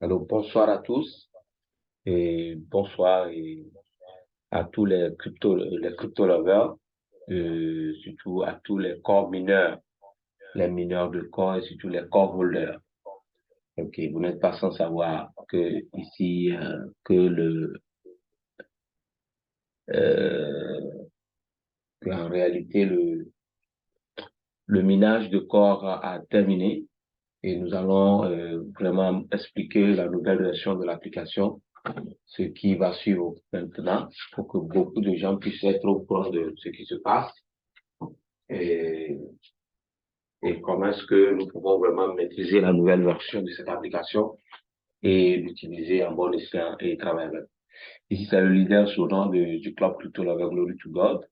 Alors, bonsoir à tous et bonsoir à tous les crypto lovers, surtout à tous les corps mineurs, les mineurs de corps et surtout les corps voleurs. Ok, vous n'êtes pas sans savoir que ici, euh, que en réalité le minage de corps a terminé et nous allons vraiment expliquer la nouvelle version de l'application, ce qui va suivre maintenant pour que beaucoup de gens puissent être au courant de ce qui se passe et, et comment est-ce que nous pouvons vraiment maîtriser la nouvelle version de cette application et l'utiliser en bon escient et travailler avec. Ici, c'est le leader souvent du club Crypto Lover Glory to God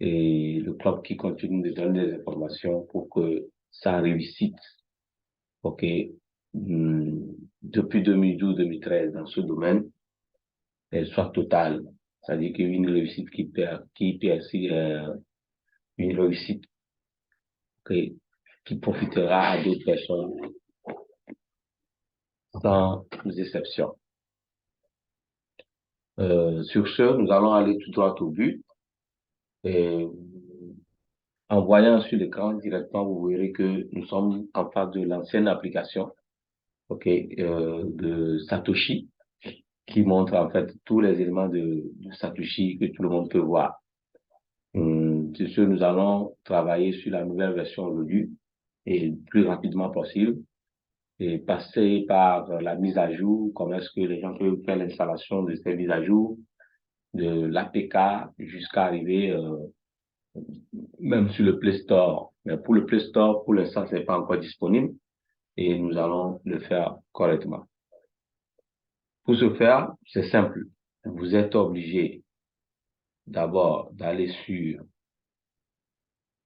et le club qui continue de donner des informations pour que ça réussisse. OK. Depuis 2012-2013 dans ce domaine, elle soit totale. C'est-à-dire qu'une réussite qui persiste, une réussite qui, qui profitera à d'autres personnes sans exception. Sur ce, nous allons aller tout droit au but. Et en voyant sur l'écran directement, vous verrez que nous sommes en face de l'ancienne application, OK, de Satoshi, qui montre en fait tous les éléments de Satoshi que tout le monde peut voir. Sur ce, nous allons travailler sur la nouvelle version aujourd'hui et le plus rapidement possible et passer par la mise à jour, comment est-ce que les gens peuvent faire l'installation de ces mises à jour, de l'APK jusqu'à arriver même sur le Play Store. Mais pour le Play Store, pour l'instant, c'est pas encore disponible et nous allons le faire correctement. Pour ce faire, c'est simple. Vous êtes obligé d'abord d'aller sur,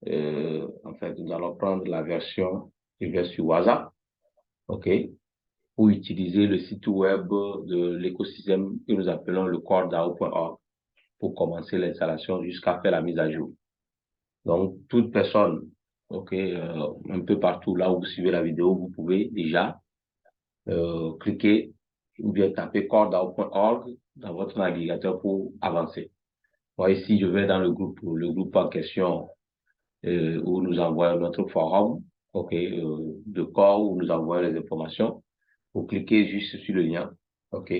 en fait, nous allons prendre la version, je vais sur WhatsApp, OK, pour utiliser le site web de l'écosystème que nous appelons le core.dao.org pour commencer l'installation jusqu'à faire la mise à jour. Donc, toute personne, OK, un peu partout là où vous suivez la vidéo, vous pouvez déjà cliquer ou bien taper core.dao.org dans votre navigateur pour avancer. Moi, ici, je vais dans le groupe en question où nous envoyons notre forum, OK, de Core, où nous envoyons les informations. Vous cliquez juste sur le lien, OK,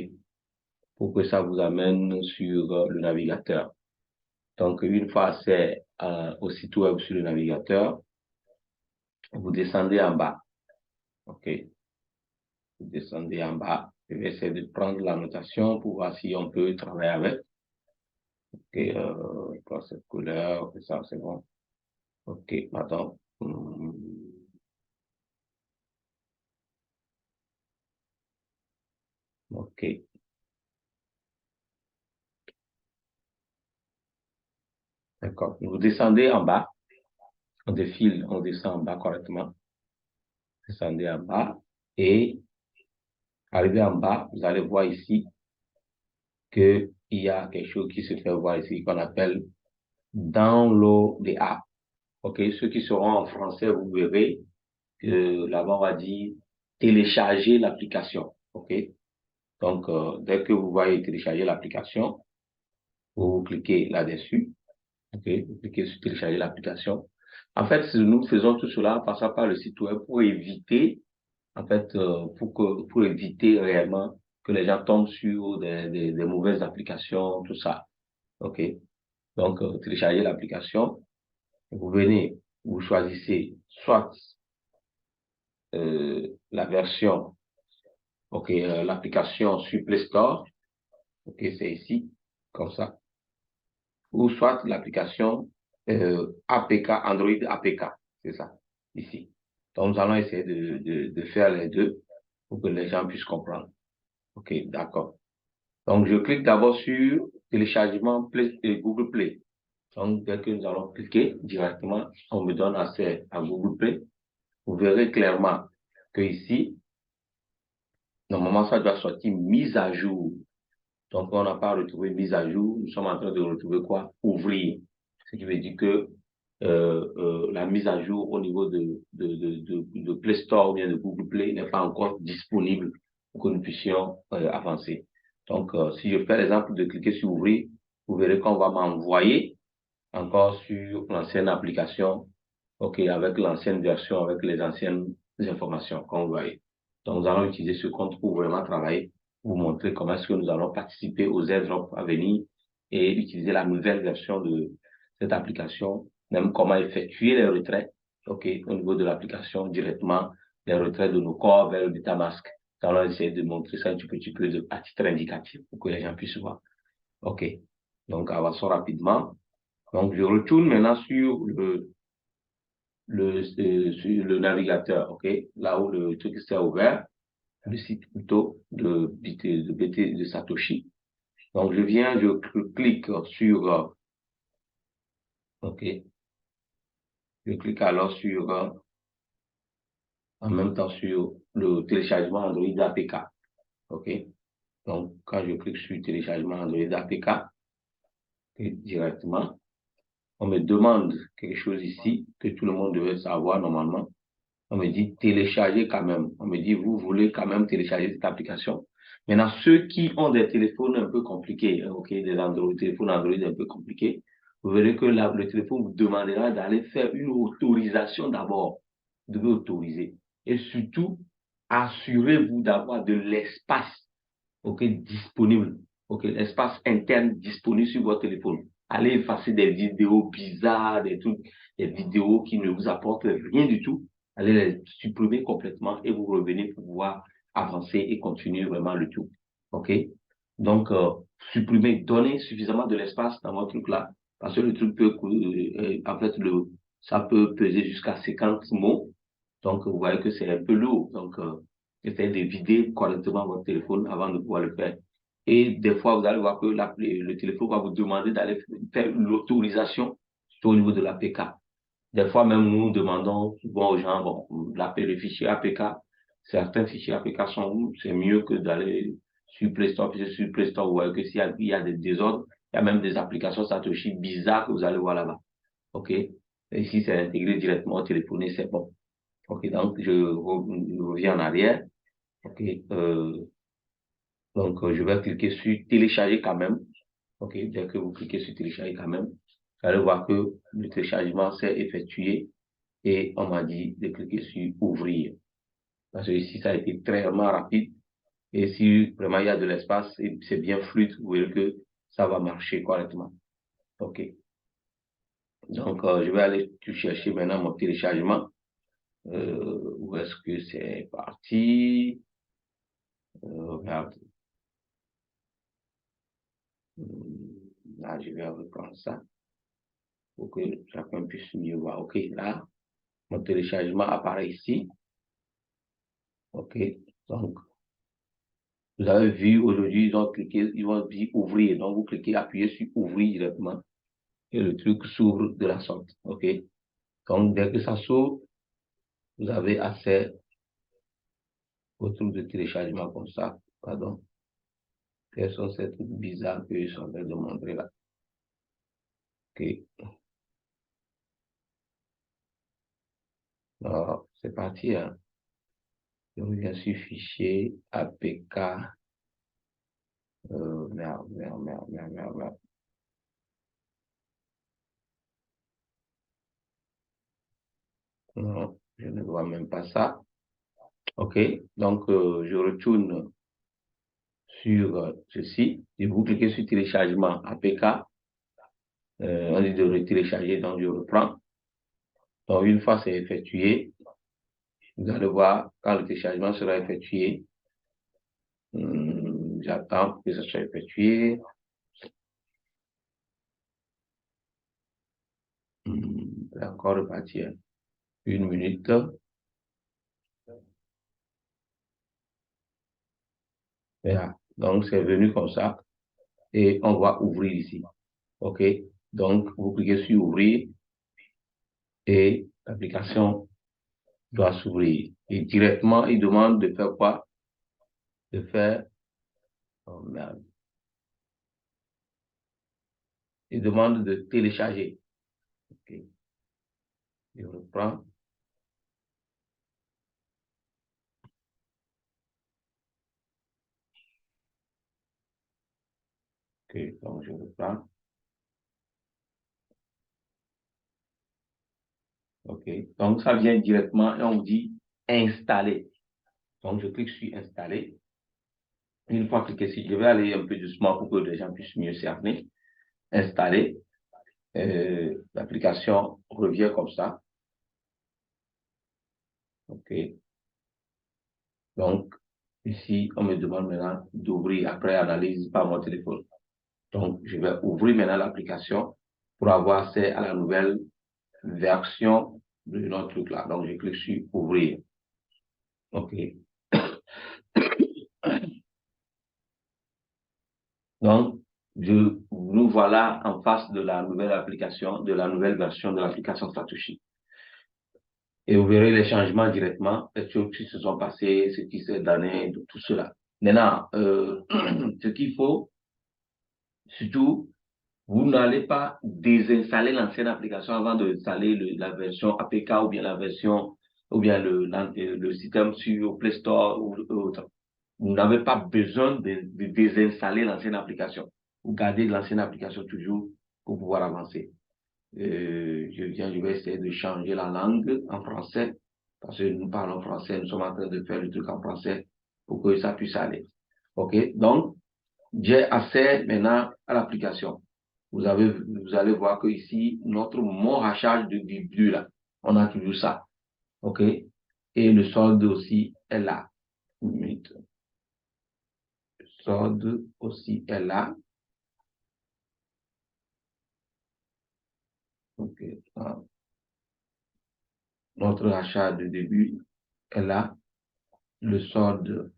pour que ça vous amène sur le navigateur. Donc, une fois c'est au site web sur le navigateur, vous descendez en bas, OK, vous descendez en bas. Je vais essayer de prendre la notation pour voir si on peut travailler avec. OK, quoi, cette couleur, ça, c'est bon. OK, pardon. OK. D'accord. Vous descendez en bas. On défile, on descend en bas correctement. Descendez en bas. Et arrivé en bas, vous allez voir ici qu'il y a quelque chose qui se fait voir ici qu'on appelle download the app. OK. Ceux qui seront en français, vous verrez que là-bas, on va dire télécharger l'application. OK. Donc, dès que vous voyez télécharger l'application, vous cliquez là-dessus. OK. Vous cliquez sur télécharger l'application. En fait, nous faisons tout cela en passant par le site web pour éviter, en fait, pour éviter réellement que les gens tombent sur des mauvaises applications, tout ça. OK? Donc, téléchargez l'application. Vous venez, vous choisissez soit la version, OK, l'application sur Play Store. OK, c'est ici, comme ça. Ou soit l'application APK, Android APK. C'est ça, ici. Donc, nous allons essayer de faire les deux pour que les gens puissent comprendre. OK, d'accord. Donc, je clique d'abord sur téléchargement Google Play. Donc, dès que nous allons cliquer directement, on me donne accès à Google Play. Vous verrez clairement que ici, normalement, ça doit sortir mise à jour. Donc, on n'a pas retrouvé mise à jour. Nous sommes en train de retrouver quoi? Ouvrir. Ce qui veut dire que la mise à jour au niveau de Play Store ou bien de Google Play n'est pas encore disponible. pour que nous puissions avancer. Donc, si je fais l'exemple de cliquer sur ouvrir, vous verrez qu'on va m'envoyer encore sur l'ancienne application, OK, avec l'ancienne version, avec les anciennes informations, comme vous voyez. Donc, nous allons utiliser ce compte pour vraiment travailler, vous montrer comment est-ce que nous allons participer aux airdrops à venir et utiliser la nouvelle version de cette application, même comment effectuer les retraits, OK, au niveau de l'application directement, les retraits de nos corps vers le MetaMask. Nous allons essayer de montrer ça un petit peu à titre indicatif pour que les gens puissent voir. OK. Donc, avançons rapidement. Donc, je retourne maintenant sur sur le navigateur, OK? Là où le truc s'est ouvert, le site plutôt de Satoshi. Donc, je clique sur, OK? Je clique alors sur, en même temps sur le téléchargement Android APK, OK? Donc, quand je clique sur téléchargement Android APK, directement, on me demande quelque chose ici que tout le monde devait savoir normalement. On me dit télécharger quand même. On me dit, vous voulez quand même télécharger cette application. Maintenant, ceux qui ont des téléphones un peu compliqués, OK, des téléphones Android un peu compliqués, vous verrez que le téléphone vous demandera d'aller faire une autorisation d'abord. Vous devez autoriser. Et surtout, assurez-vous d'avoir de l'espace, OK, disponible. OK, l'espace interne disponible sur votre téléphone. Allez effacer des vidéos bizarres, des trucs, des vidéos qui ne vous apportent rien du tout. Allez les supprimer complètement et vous revenez pour pouvoir avancer et continuer vraiment le tout. OK? Donc, supprimer, donner suffisamment de l'espace dans votre truc là. Parce que le truc peut, en fait, ça peut peser jusqu'à 50 mots. Donc, vous voyez que c'est un peu lourd. Donc, essayez de vider correctement votre téléphone avant de pouvoir le faire. Et des fois, vous allez voir que le téléphone va vous demander d'aller faire l'autorisation au niveau de l'APK. Des fois, même nous demandons souvent aux gens, bon, le fichier APK, certains fichiers APK c'est mieux que d'aller sur Play Store. Puis sur Play Store, vous voyez que s'il y a des désordres, il y a même des applications Satoshi bizarres que vous allez voir là-bas. OK? Et ici, c'est intégré directement au téléphone, c'est bon. OK, donc je reviens en arrière. OK, donc je vais cliquer sur télécharger quand même. OK, dès que vous cliquez sur télécharger quand même, vous allez voir que le téléchargement s'est effectué et on m'a dit de cliquer sur ouvrir. Parce que ici, ça a été très vraiment rapide. Et si vraiment il y a de l'espace et c'est bien fluide, vous voyez que ça va marcher correctement. OK. Donc, je vais aller chercher maintenant mon téléchargement. Où est-ce que c'est parti? Regarde. Là, je vais reprendre ça pour que chacun puisse mieux voir. OK, là, mon téléchargement apparaît ici. OK, donc, vous avez vu aujourd'hui, ils vont dire ouvrir. Donc, vous cliquez, appuyez sur ouvrir directement et le truc s'ouvre de la sorte. OK, donc, dès que ça s'ouvre, vous avez accès au truc de téléchargement comme ça. Pardon. Quels sont ces trucs bizarres que je suis en train de montrer là? OK, alors, c'est parti. Hein. Je reviens sur fichier APK. Merde. Non, je ne vois même pas ça. OK, donc je retourne sur ceci et vous cliquez sur téléchargement APK. On dit de télécharger, donc je reprends. Donc une fois c'est effectué, vous allez voir quand le téléchargement sera effectué. J'attends que ça soit effectué. C'est encore reparti. Une minute. Voilà. Donc c'est venu comme ça et on va ouvrir ici. OK, donc vous cliquez sur ouvrir et l'application doit s'ouvrir. Et directement, il demande de faire quoi? De faire, oh merde. Il demande de télécharger. OK. Je reprends. Ok, donc je reprends. Ok, donc ça vient directement et on me dit installer. Donc je clique sur installer. Une fois cliqué sur, je vais aller un peu doucement pour que les gens puissent mieux cerner. Installer. L'application revient comme ça. Ok. Donc, ici, on me demande maintenant d'ouvrir après analyse par mon téléphone. Donc, je vais ouvrir maintenant l'application pour avoir accès à la nouvelle version de notre truc là. Donc, je clique sur ouvrir. OK. Donc, nous voilà en face de la nouvelle application, de la nouvelle version de l'application Satoshi. Et vous verrez les changements directement, les choses qui se sont passées, ce qui s'est donné, tout cela. Maintenant, ce qu'il faut, surtout, vous n'allez pas désinstaller l'ancienne application avant d'installer la version APK ou bien la version, ou bien le système sur Play Store ou autre. Vous n'avez pas besoin de désinstaller l'ancienne application. Vous gardez l'ancienne application toujours pour pouvoir avancer. Je vais essayer de changer la langue en français parce que nous parlons français, nous sommes en train de faire le truc en français pour que ça puisse aller. OK? Donc, j'ai accès maintenant à l'application. Vous allez voir que ici, notre mot rachage de début là, on a toujours ça. OK? Et le solde aussi est là. Une minute. Le solde aussi est là. OK. Notre rachat de début est là. Le solde,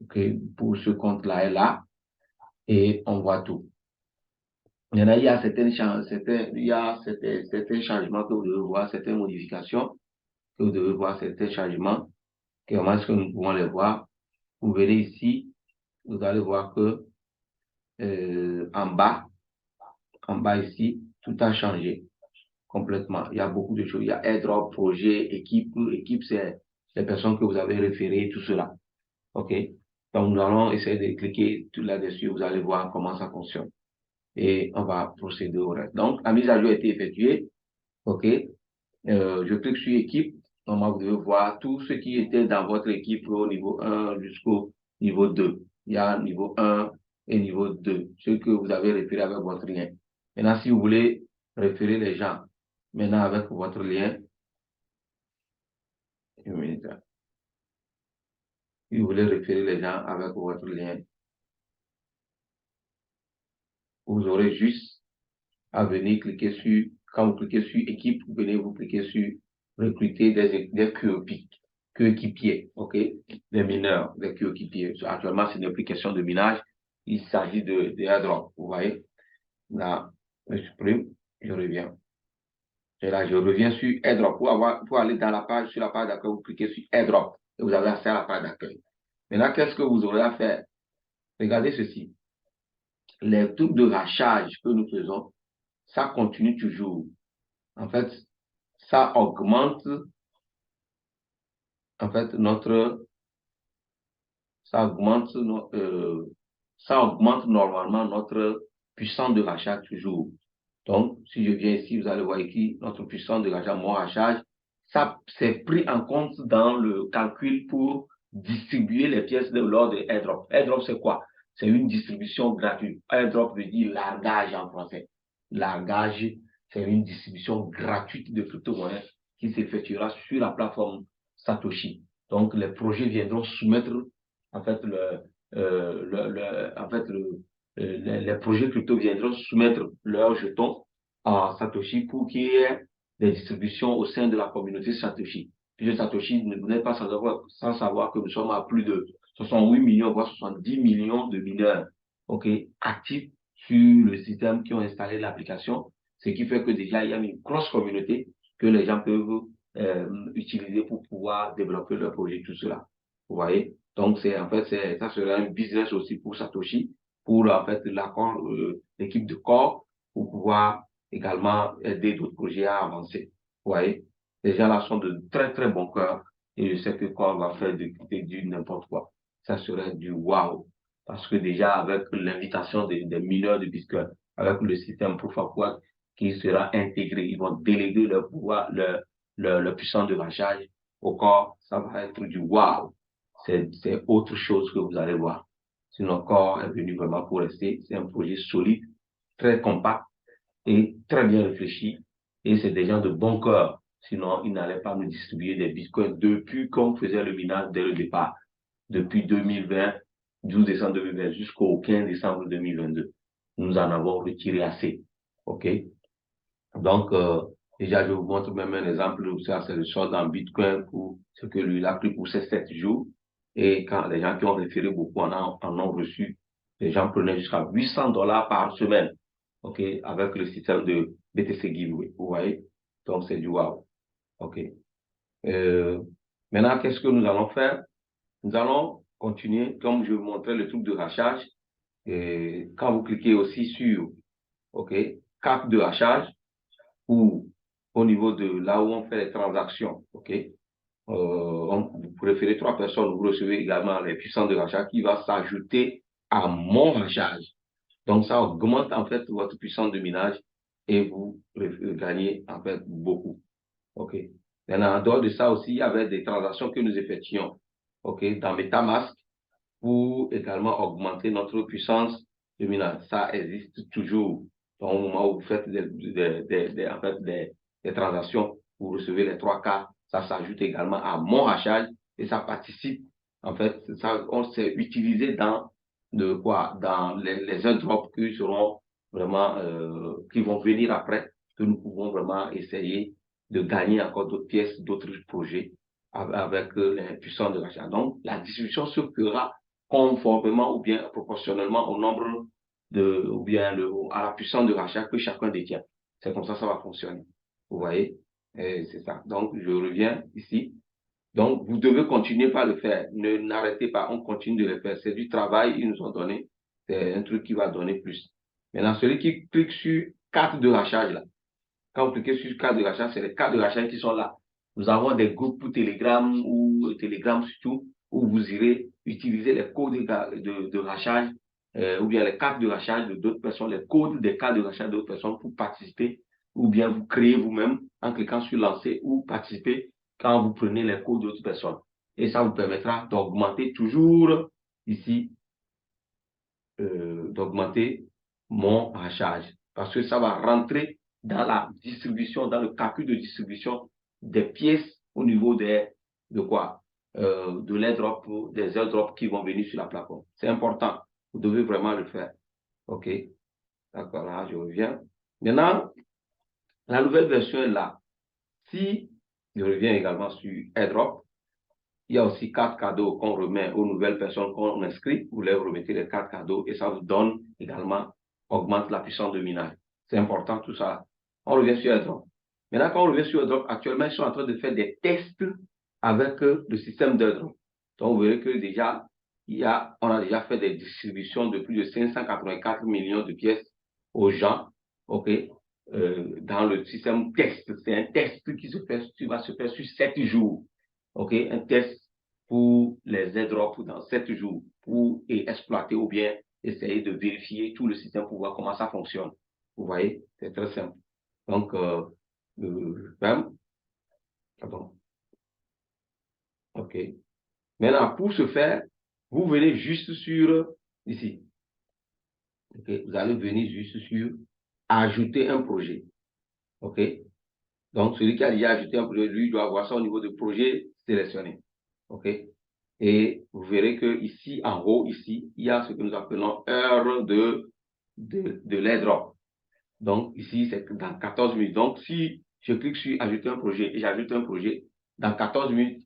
OK, pour ce compte-là est là. Et on voit tout. Il y a certains changements que vous devez voir, certaines modifications que vous devez voir, certains changements. Comment est-ce que nous pouvons les voir? Vous verrez ici, vous allez voir que en bas ici, tout a changé complètement. Il y a beaucoup de choses. Il y a airdrop, projet, équipe. Équipe, c'est les personnes que vous avez référées, tout cela. OK? Donc, nous allons essayer de cliquer tout là-dessus. Vous allez voir comment ça fonctionne. Et on va procéder au reste. Donc, la mise à jour a été effectuée. OK? Je clique sur équipe. Normalement, vous devez voir tout ce qui était dans votre équipe au niveau 1 jusqu'au niveau 2. Il y a niveau 1 et niveau 2, ce que vous avez référé avec votre lien. Maintenant, si vous voulez référer les gens, maintenant avec votre lien, une minute. Si vous voulez référer les gens avec votre lien, vous aurez juste à venir cliquer sur, quand vous cliquez sur équipe, vous venez vous cliquer sur recruter des coéquipiers, OK? Des mineurs, des coéquipiers. Actuellement, ce n'est plus question de minage, il s'agit de airdrop, vous voyez? Là, je supprime, je reviens. Et là, je reviens sur airdrop. Pour aller dans la page, sur la page d'accueil, vous cliquez sur airdrop et vous avez accès à la page d'accueil. Maintenant, qu'est-ce que vous aurez à faire? Regardez ceci. Les trucs de rachage que nous faisons, ça continue toujours. En fait, ça augmente, en fait, ça augmente normalement notre puissance de rachat toujours. Donc, si je viens ici, vous allez voir ici notre puissance de rachat, mon rachage, ça c'est pris en compte dans le calcul pour distribuer les pièces lors de airdrop. Airdrop, c'est quoi? C'est une distribution gratuite. Airdrop veut dire largage en français. Largage, c'est une distribution gratuite de crypto-monnaies qui s'effectuera sur la plateforme Satoshi. Donc, les projets viendront soumettre, en fait, les projets crypto viendront soumettre leurs jetons à Satoshi pour qu'il y ait des distributions au sein de la communauté Satoshi. Puisque Satoshi, vous n'êtes pas sans savoir que nous sommes à plus de 68 millions, voire 70 millions de mineurs, OK, actifs sur le système qui ont installé l'application, ce qui fait que déjà, il y a une grosse communauté que les gens peuvent utiliser pour pouvoir développer leur projet, tout cela. Vous voyez? Donc, ça serait un business aussi pour Satoshi, pour, en fait, l'équipe de corps, pour pouvoir également aider d'autres projets à avancer. Vous voyez? Les gens là sont de très, très bon cœur et je sais que Core va faire du n'importe quoi. Ça serait du waouh. Parce que déjà, avec l'invitation des mineurs de Bitcoin, avec le système Proof of Work qui sera intégré, ils vont déléguer leur pouvoir, leur puissance de rachage au corps. Ça va être du wow. C'est autre chose que vous allez voir. Sinon, corps est venu vraiment pour rester. C'est un projet solide, très compact et très bien réfléchi. Et c'est des gens de bon cœur. Sinon, ils n'allaient pas nous distribuer des bitcoins depuis qu'on faisait le minage dès le départ. Depuis 2020, 12 décembre 2020 jusqu'au 15 décembre 2022. Nous en avons retiré assez. OK? Donc, déjà, je vous montre même un exemple de ça, c'est le solde en bitcoin pour ce que lui a pris pour ces 7 jours. Et quand les gens qui ont référé beaucoup en ont reçu, les gens prenaient jusqu'à $800 par semaine. OK? Avec le système de BTC Giveaway. Vous voyez? Donc, c'est du wow. OK? Euh, Maintenant, qu'est-ce que nous allons faire? Nous allons continuer, comme je vous montrais le truc de rachage. Et quand vous cliquez aussi sur, OK, carte de rachage, ou au niveau de là où on fait les transactions, OK, vous préférez 3 personnes, vous recevez également les puissances de rachat qui va s'ajouter à mon rachage. Donc, ça augmente en fait votre puissance de minage et vous gagnez en fait beaucoup. OK. Maintenant, en dehors de ça aussi, il y avait des transactions que nous effectuions, OK, dans MetaMask pour également augmenter notre puissance de minage. Ça existe toujours. Donc, au moment où vous faites en fait des transactions, vous recevez les 3 quarts, ça s'ajoute également à mon rachage et ça participe. En fait, ça, on s'est utilisé dans dans les airdrops qui seront vraiment, qui vont venir après, que nous pouvons vraiment essayer de gagner encore d'autres pièces, d'autres projets avec les puissances de rachat. Donc, la distribution se fera conformément ou bien proportionnellement au nombre ou bien à la puissance de rachat que chacun détient. C'est comme ça va fonctionner. Vous voyez? C'est ça. Donc, je reviens ici. Donc, vous devez continuer par le faire. Ne n'arrêtez pas, on continue de le faire. C'est du travail, ils nous ont donné. C'est un truc qui va donner plus. Maintenant, celui qui clique sur carte de rachat, là, quand vous cliquez sur carte de rachat, c'est les cartes de rachat qui sont là. Nous avons des groupes pour Telegram ou Telegram surtout, où vous irez utiliser les codes de rachat ou bien les cartes de rachat de d'autres personnes, les codes des cartes de rachat d'autres personnes pour participer ou bien vous créer vous-même en cliquant sur lancer ou participer quand vous prenez les codes d'autres personnes. Et ça vous permettra d'augmenter toujours ici, d'augmenter mon rachage parce que ça va rentrer dans la distribution, dans le calcul de distribution des pièces au niveau de quoi? De l'airdrop, des airdrops qui vont venir sur la plateforme. C'est important. Vous devez vraiment le faire. OK. D'accord, là, je reviens. Maintenant, la nouvelle version est là. Si je reviens également sur airdrop, il y a aussi 4 cadeaux qu'on remet aux nouvelles personnes qu'on inscrit. Vous leur remettez les 4 cadeaux et ça vous donne également, augmente la puissance de minage. C'est important tout ça. On revient sur airdrop. Maintenant, quand on revient sur airdrop, actuellement, ils sont en train de faire des tests avec le système d'airdrop. Donc, vous verrez que déjà, on a déjà fait des distributions de plus de 584 millions de pièces aux gens, OK, dans le système test. C'est un test qui va se faire sur 7 jours. OK, un test pour les airdrops dans 7 jours pour exploiter ou bien essayer de vérifier tout le système pour voir comment ça fonctionne. Vous voyez, c'est très simple. Donc, pardon. OK. Maintenant, pour ce faire, vous venez juste sur ici. OK. Vous allez venir juste sur ajouter un projet. OK. Donc, celui qui a déjà ajouté un projet, lui, doit avoir ça au niveau de projet sélectionné. OK. Et vous verrez que ici, en haut, ici, il y a ce que nous appelons heure de l'airdrop. Donc, ici, c'est dans 14 minutes. Donc, si je clique sur ajouter un projet et j'ajoute un projet, dans 14 minutes,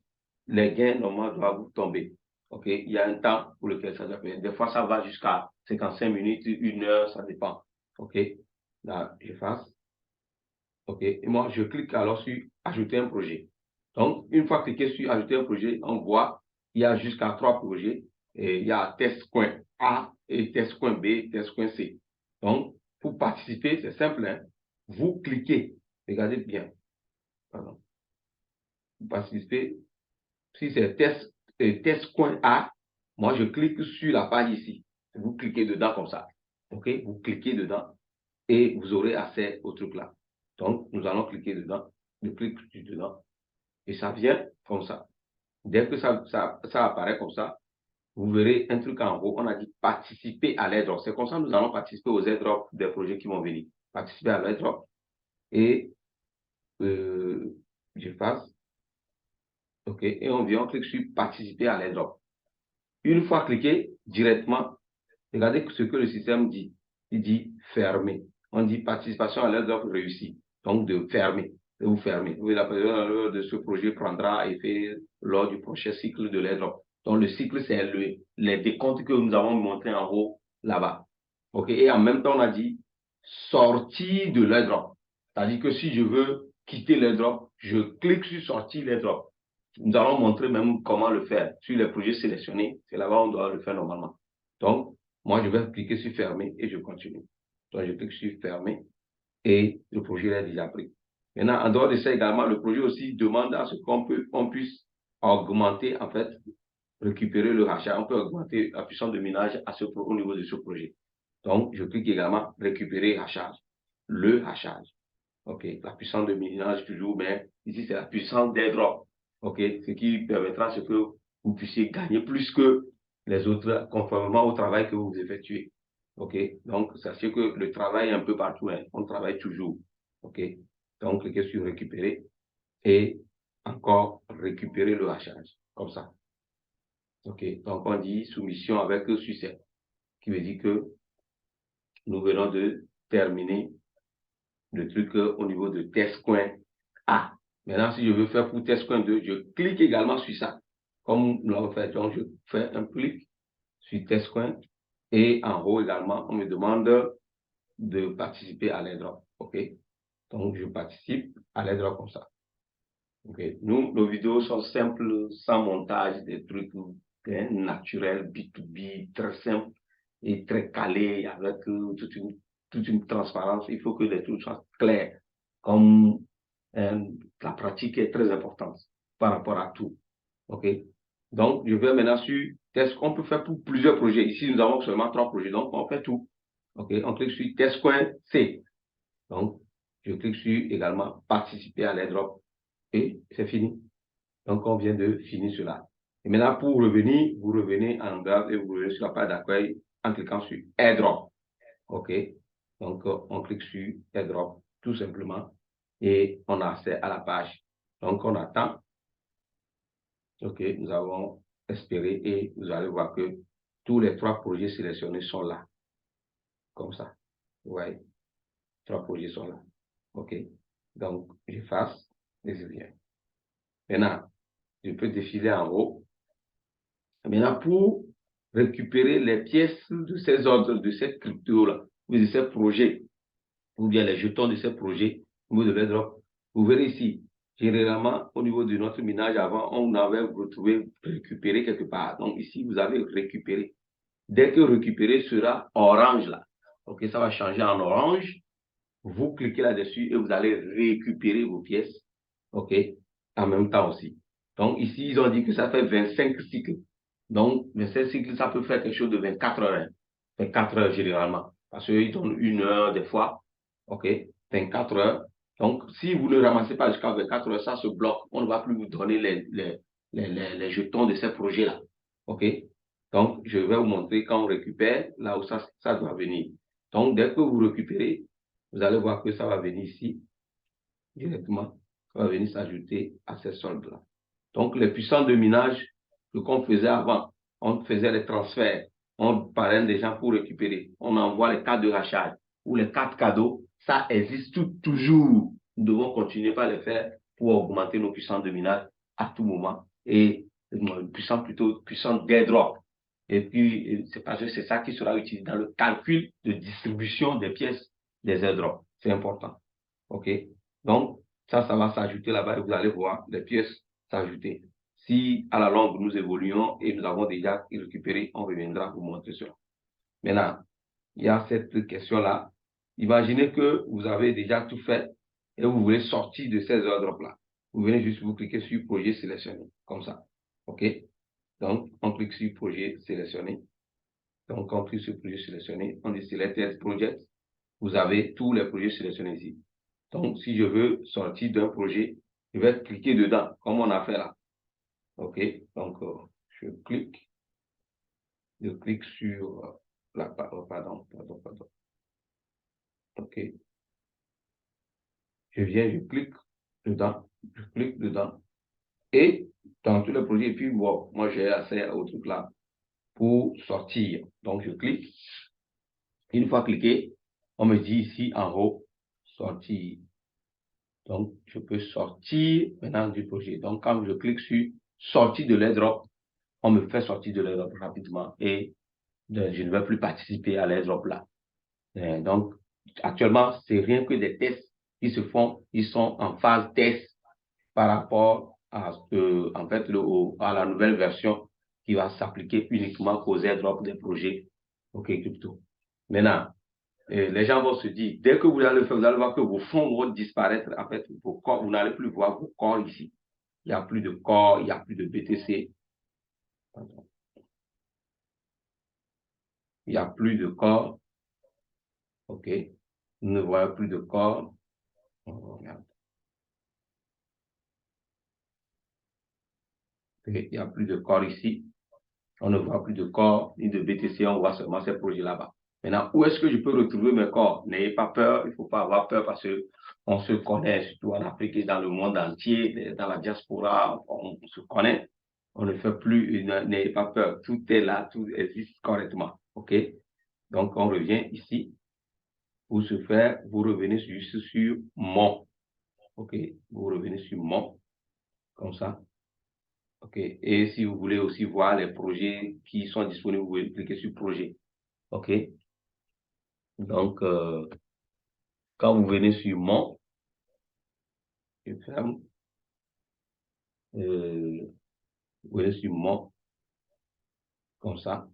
les gains normalement doivent vous tomber. OK? Il y a un temps pour lequel ça doit payer. Des fois, ça va jusqu'à 55 minutes, 1 heure, ça dépend. OK? Là, j'efface. OK? Et moi, je clique alors sur ajouter un projet. Donc, une fois cliqué sur ajouter un projet, on voit il y a jusqu'à 3 projets. Et il y a test coin A et test coin B, test coin C. Donc, pour participer, c'est simple. Hein? Vous cliquez. Regardez bien. Pardon. Vous participez. Si c'est test coin A, moi, je clique sur la page ici. Vous cliquez dedans comme ça. OK? Vous cliquez dedans et vous aurez accès au truc là. Donc, nous allons cliquer dedans. Je clique dedans et ça vient comme ça. Dès que ça apparaît comme ça, vous verrez un truc en haut. On a dit participer à l'airdrop. C'est comme ça que nous allons participer aux airdrops des projets qui vont venir. Participer à l'airdrop. Et je passe. OK. Et on vient, on clique sur participer à l'airdrop. Une fois cliqué, directement, regardez ce que le système dit. Il dit fermer. On dit participation à l'airdrop réussie. Donc de fermer. Et vous fermez. Oui, la période de ce projet prendra effet lors du prochain cycle de l'airdrop. Donc le cycle, c'est les décomptes que nous avons montrés en haut là-bas. OK. Et en même temps, on a dit sortir de l'airdrop. C'est-à-dire que si je veux quitter l'airdrop, je clique sur sortir l'airdrop. Nous allons montrer même comment le faire. Sur les projets sélectionnés, c'est là-bas on doit le faire normalement. Donc, moi, je vais cliquer sur fermer et je continue. Donc, je clique sur fermer et le projet est déjà pris. Maintenant, en dehors de ça également, le projet aussi demande à ce qu'on puisse augmenter, en fait, récupérer le hachage. On peut augmenter la puissance de minage au niveau de ce projet. Donc, je clique également récupérer hachage. Le hachage. OK. La puissance de minage toujours, mais ici, c'est la puissance d'airdrop. OK. Ce qui permettra ce que vous puissiez gagner plus que les autres, conformément au travail que vous effectuez. OK. Donc, sachez que le travail est un peu partout. Hein. On travaille toujours. OK. Donc, cliquez sur récupérer et encore récupérer le hachage. Comme ça. OK. Donc, on dit soumission avec succès, qui veut dire que nous venons de terminer le truc au niveau de test.a. Maintenant, si je veux faire pour test.2, je clique également sur ça. Comme nous l'avons fait, donc je fais un clic sur test.1 et en haut également, on me demande de participer à l'airdrop. OK? Donc, je participe à l'airdrop comme ça. OK? Nous, nos vidéos sont simples, sans montage, des trucs naturels, B2B, très simples et très calés, avec toute une transparence. Il faut que les trucs soient clairs. Comme la pratique est très importante par rapport à tout. OK? Donc, je vais maintenant sur test qu'on peut faire pour plusieurs projets. Ici, nous avons seulement 3 projets, donc on fait tout. OK? On clique sur test.c. Donc, je clique sur également participer à l'airdrop et c'est fini. Donc, on vient de finir cela. Et maintenant, pour revenir, vous revenez en grave et vous revenez sur la page d'accueil en cliquant sur airdrop. OK? Donc, on clique sur airdrop tout simplement et on a accès à la page. Donc, on attend. OK, nous avons espéré et vous allez voir que tous les 3 projets sélectionnés sont là. Comme ça. Vous voyez, 3 projets sont là. OK. Donc, j'efface et je viens. Maintenant, je peux défiler en haut. Maintenant, pour récupérer les pièces de ces ordres, de cette crypto-là, ou de ces projets, ou bien les jetons de ces projets, au niveau de l'airdrop, vous verrez ici, généralement, au niveau de notre minage avant, on avait retrouvé récupérer quelque part. Donc ici, vous avez récupéré. Dès que récupérer sera orange là, ok, ça va changer en orange. Vous cliquez là-dessus et vous allez récupérer vos pièces, ok, en même temps aussi. Donc ici, ils ont dit que ça fait 25 cycles. Donc, 25 cycles, ça peut faire quelque chose de 24 heures. Hein. 24 heures généralement. Parce qu'ils donnent 1 heure des fois. OK? 24 heures. Donc, si vous ne ramassez pas jusqu'à 24 heures, ça se bloque. On ne va plus vous donner les jetons de ces projets-là. OK? Donc, je vais vous montrer quand on récupère, là où ça doit venir. Donc, dès que vous récupérez, vous allez voir que ça va venir ici, directement. Ça va venir s'ajouter à ces soldes-là. Donc, les puissances de minage, ce qu'on faisait avant, on faisait les transferts, on parraine des gens pour récupérer, on envoie les cartes de rachat ou les cartes cadeaux, ça existe toujours. Nous devons continuer par les faire pour augmenter nos puissances de minage à tout moment et puissance d'airdrop. Et puis, c'est parce que c'est ça qui sera utilisé dans le calcul de distribution des pièces des airdrops. C'est important. OK? Donc, ça va s'ajouter là-bas et vous allez voir les pièces s'ajouter. Si à la longue nous évoluons et nous avons déjà récupéré, on reviendra vous montrer cela. Maintenant, il y a cette question-là. Imaginez que vous avez déjà tout fait et vous voulez sortir de ces airdrops-là. Vous venez juste vous cliquer sur projet sélectionné, comme ça. OK? Donc, on clique sur projet sélectionné. Donc, on clique sur le projet sélectionné, on dit Select Project. Vous avez tous les projets sélectionnés ici. Donc, si je veux sortir d'un projet, je vais cliquer dedans, comme on a fait là. OK, donc je clique sur la pardon. OK, je viens, je clique dedans, et dans tous les projets, et puis bon, moi j'ai accès au truc là pour sortir. Donc, je clique. Une fois cliqué, on me dit ici en haut, sortir. Donc, je peux sortir maintenant du projet. Donc, quand je clique sur sortir de l'airdrop, on me fait sortir de l'airdrop rapidement et je ne vais plus participer à l'airdrop là. Donc, actuellement, c'est rien que des tests qui se font. Ils sont en phase test par rapport à, en fait, à la nouvelle version qui va s'appliquer uniquement aux airdrops des projets OK Crypto. Maintenant, les gens vont se dire, dès que vous allez le faire, vous allez voir que vos fonds vont disparaître. En fait, vos corps, vous n'allez plus voir vos corps ici. Il n'y a plus de corps, il n'y a plus de BTC. Pardon. Il n'y a plus de corps. OK. Vous ne voyez plus de corps. On regarde. Okay. Il n'y a plus de corps ici. On ne voit plus de corps ni de BTC. On voit seulement ces projets là-bas. Maintenant, où est-ce que je peux retrouver mes corps? N'ayez pas peur. Il ne faut pas avoir peur parce que on se connaît, surtout en Afrique et dans le monde entier, dans la diaspora, on se connaît. On ne fait plus, n'ayez pas peur. Tout est là, tout existe correctement. OK? Donc, on revient ici. Pour ce faire, vous revenez juste sur mon. OK? Vous revenez sur mon. Comme ça. OK? Et si vous voulez aussi voir les projets qui sont disponibles, vous pouvez cliquer sur projet. OK? Donc, quand vous venez sur mon, je ferme. Vous venez sur mon. Comme ça.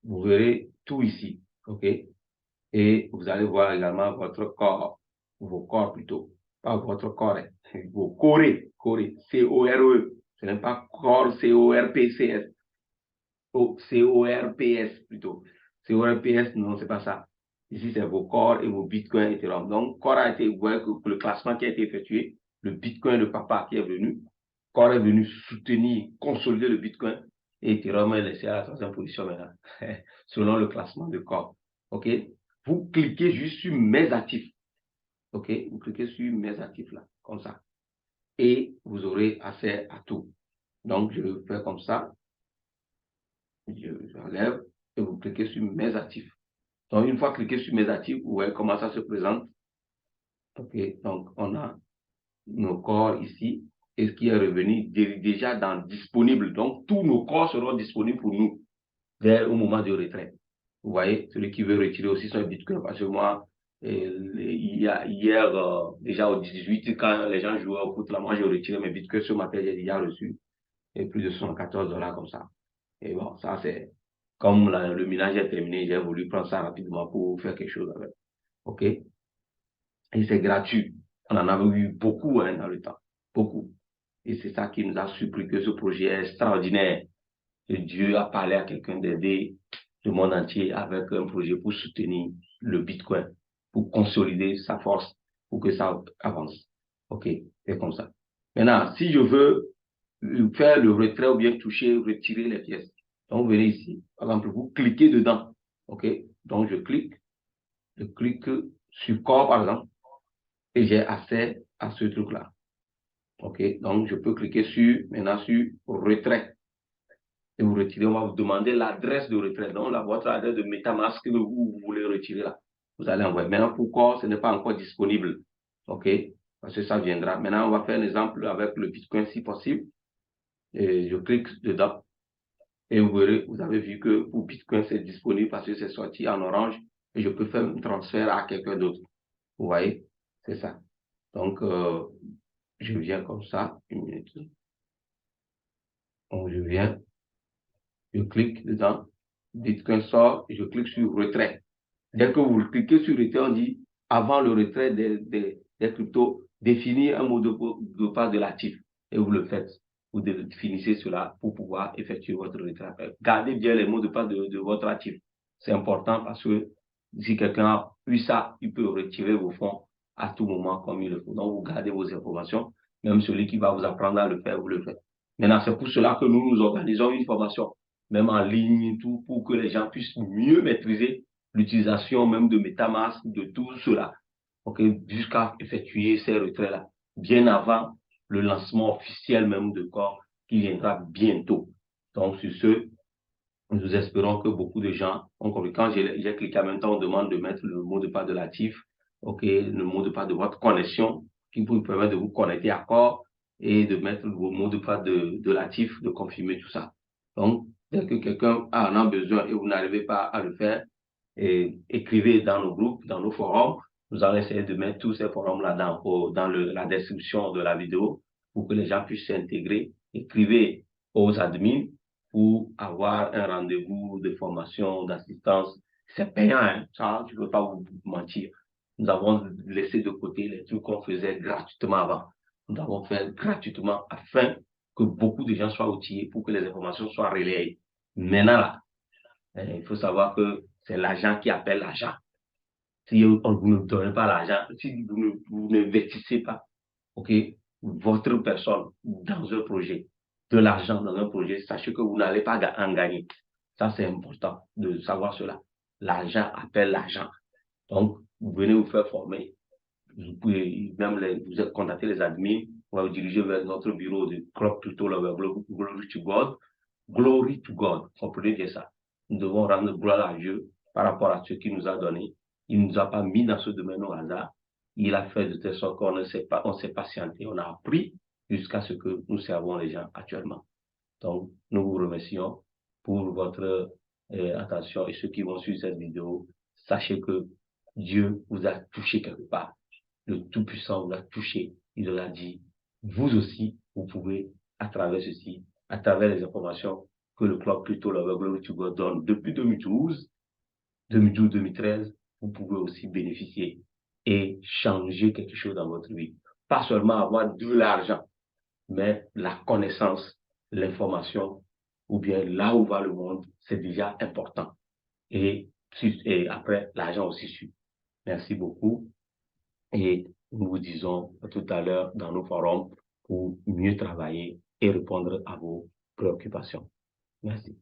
Vous verrez tout ici. OK? Et vous allez voir également votre corps, vos corps plutôt, pas votre corps, hein, vos corps, C-O-R-E. Ce n'est pas corps, C-O-R-P-C-S. C-O-R-P-S plutôt. C-O-R-P-S, non, c'est pas ça. Ici, c'est vos corps et vos bitcoins Ethereum. Donc, corps a été, vous voyez que le classement qui a été effectué, le bitcoin de papa qui est venu, corps est venu soutenir, consolider le bitcoin et Ethereum est laissé à la troisième position maintenant, selon le classement de corps. OK? Vous cliquez juste sur mes actifs. OK? Vous cliquez sur mes actifs là, comme ça. Et vous aurez accès à tout. Donc, je vais faire comme ça. J'enlève et vous cliquez sur mes actifs. Donc, une fois cliqué sur mes actifs, vous voyez comment ça se présente. OK? Donc, on a nos corps ici. Et ce qui est revenu déjà dans disponible. Donc, tous nos corps seront disponibles pour nous au moment de retrait. Vous voyez, celui qui veut retirer aussi son bitcoin, parce que moi, hier, déjà au 18, quand les gens jouaient au foot, là, moi, j'ai retiré mes bitcoins ce matin, j'ai déjà reçu et plus de 114 $ comme ça. Et bon, ça, c'est comme le ménage est terminé, j'ai voulu prendre ça rapidement pour faire quelque chose avec. OK? Et c'est gratuit. On en avait eu beaucoup hein, dans le temps. Beaucoup. Et c'est ça qui nous a surpris que ce projet est extraordinaire. Et Dieu a parlé à quelqu'un d'aider le monde entier avec un projet pour soutenir le Bitcoin, pour consolider sa force, pour que ça avance. OK, c'est comme ça. Maintenant, si je veux faire le retrait ou bien toucher, retirer les pièces, donc vous venez ici, par exemple, vous cliquez dedans. OK, donc je clique sur corps, par exemple, et j'ai accès à ce truc-là. OK, donc je peux cliquer maintenant sur retrait. Et vous retirez, on va vous demander l'adresse de retrait. Donc, votre adresse de MetaMask que vous voulez retirer là. Vous allez envoyer. Maintenant, pourquoi ce n'est pas encore disponible? OK? Parce que ça viendra. Maintenant, on va faire un exemple avec le Bitcoin si possible. Et je clique dedans. Et vous verrez, vous avez vu que pour Bitcoin, c'est disponible parce que c'est sorti en orange. Et je peux faire un transfert à quelqu'un d'autre. Vous voyez? C'est ça. Donc, je viens comme ça. Une minute. Donc, je viens. Je clique dedans. Bitcoin sort et je clique sur retrait. Dès que vous cliquez sur retrait, on dit avant le retrait des cryptos, définir un mot de passe de l'actif. Et vous le faites. Vous définissez cela pour pouvoir effectuer votre retrait. Gardez bien les mots de passe de votre actif. C'est important parce que si quelqu'un a eu ça, il peut retirer vos fonds à tout moment comme il le faut. Donc, vous gardez vos informations. Même celui qui va vous apprendre à le faire, vous le faites. Maintenant, c'est pour cela que nous organisons une formation, même en ligne, tout, pour que les gens puissent mieux maîtriser l'utilisation même de MetaMask, de tout cela, ok, jusqu'à effectuer ces retraits-là, bien avant le lancement officiel même de corps qui viendra bientôt. Donc, sur ce, nous espérons que beaucoup de gens ont compris. Quand j'ai cliqué en même temps, on demande de mettre le mot de passe de l'actif, ok, le mot de passe de votre connexion, qui vous permet de vous connecter à corps et de mettre le mot de passe de l'actif, de confirmer tout ça. Donc, dès que quelqu'un en a besoin et vous n'arrivez pas à le faire, écrivez dans nos groupes, dans nos forums. Nous allons essayer de mettre tous ces forums-là dans la description de la vidéo pour que les gens puissent s'intégrer. Écrivez aux admins pour avoir un rendez-vous de formation, d'assistance. C'est payant, hein? Ça, je ne veux pas vous mentir. Nous avons laissé de côté les trucs qu'on faisait gratuitement avant. Nous avons fait gratuitement afin que beaucoup de gens soient outillés pour que les informations soient relayées. Maintenant, là, il faut savoir que c'est l'agent qui appelle l'agent. Si vous ne donnez pas l'argent, si vous n'investissez pas, ok, votre personne dans un projet, de l'argent dans un projet, sachez que vous n'allez pas en gagner. Ça, c'est important de savoir cela. L'argent appelle l'argent. Donc, vous venez vous faire former. Vous pouvez même vous contacter les admins, on va vous diriger vers notre bureau de Club Crypto Lover Glory to God. Glory to God. Comprenez bien ça. Nous devons rendre gloire à Dieu par rapport à ce qu'il nous a donné. Il ne nous a pas mis dans ce domaine au hasard. Il a fait de telle sorte qu'on ne sait pas, on s'est patienté, on a appris jusqu'à ce que nous servons les gens actuellement. Donc, nous vous remercions pour votre attention et ceux qui vont suivre cette vidéo, sachez que Dieu vous a touché quelque part. Le Tout-Puissant vous a touché. Il vous a dit, vous aussi, vous pouvez, à travers ceci, à travers les informations que le Club Crypto Lover Glory to God donne depuis 2012-2013, vous pouvez aussi bénéficier et changer quelque chose dans votre vie. Pas seulement avoir de l'argent, mais la connaissance, l'information, ou bien là où va le monde, c'est déjà important. Et après, l'argent aussi suit. Merci beaucoup. Et nous vous disons tout à l'heure dans nos forums pour mieux travailler et répondre à vos préoccupations. Merci.